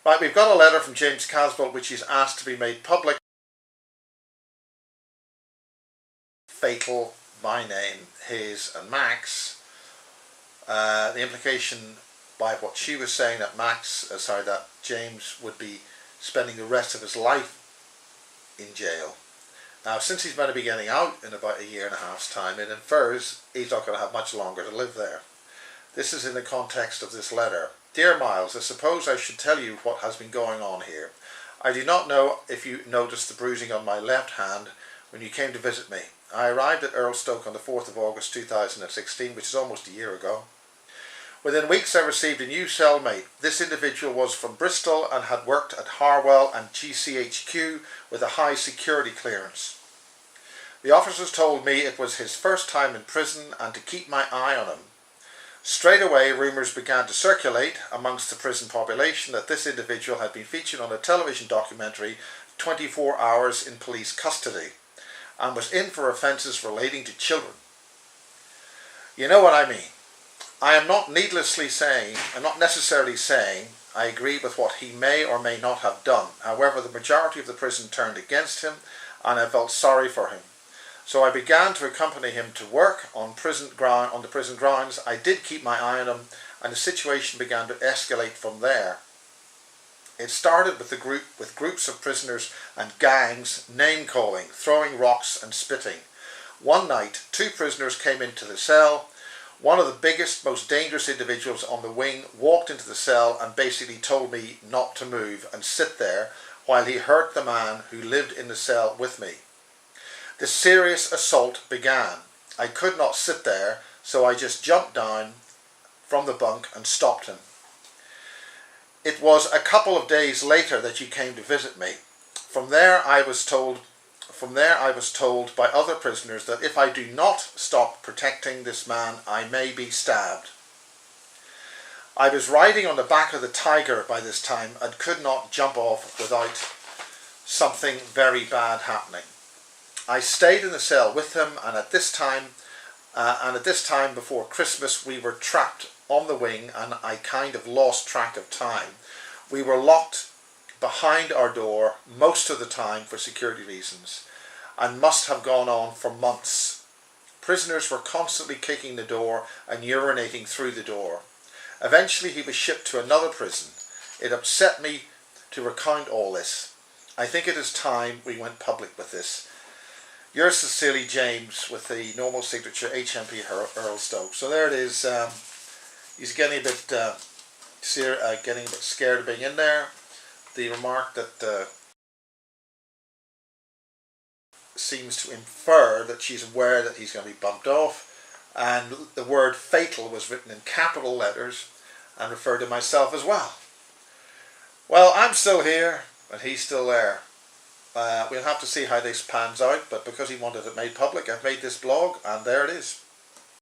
Right, we've got a letter from James Casbolt which he's asked to be made public. Fatal, my name, his and Max. The implication by what she was saying that that James would be spending the rest of his life in jail. Now, since he's going to be getting out in about a year and a half's time, it infers he's not going to have much longer to live there. This is in the context of this letter. Dear Miles, I suppose I should tell you what has been going on here. I do not know if you noticed the bruising on my left hand when you came to visit me. I arrived at Earlstoke on the 4th of August 2016, which is almost a year ago. Within weeks I received a new cellmate. This individual was from Bristol and had worked at Harwell and GCHQ with a high security clearance. The officers told me it was his first time in prison and to keep my eye on him. Straight away rumours began to circulate amongst the prison population that this individual had been featured on a television documentary 24 hours in police custody and was in for offences relating to children. You know what I mean. I am not necessarily saying I agree with what he may or may not have done. However, the majority of the prison turned against him and I felt sorry for him. So I began to accompany him to work on the prison grounds. I did keep my eye on him and the situation began to escalate from there. It started with groups of prisoners and gangs name-calling, throwing rocks and spitting. One night, 2 prisoners came into the cell. One of the biggest, most dangerous individuals on the wing walked into the cell and basically told me not to move and sit there while he hurt the man who lived in the cell with me. The serious assault began. I could not sit there, so I just jumped down from the bunk and stopped him. It was a couple of days later that you came to visit me. From there I was told by other prisoners that if I do not stop protecting this man, I may be stabbed. I was riding on the back of the Tiger by this time and could not jump off without something very bad happening. I stayed in the cell with him, and at this time before Christmas we were trapped on the wing and I kind of lost track of time. We were locked behind our door most of the time for security reasons and must have gone on for months. Prisoners were constantly kicking the door and urinating through the door. Eventually he was shipped to another prison. It upset me to recount all this. I think it is time we went public with this. Yours sincerely, James, with the normal signature HMP Earlstoke. So there it is. He's getting a bit scared of being in there. The remark that seems to infer that she's aware that he's going to be bumped off, and the word fatal was written in capital letters and referred to myself as well. Well, I'm still here and he's still there. We'll have to see how this pans out, but because he wanted it made public, I've made this blog and there it is.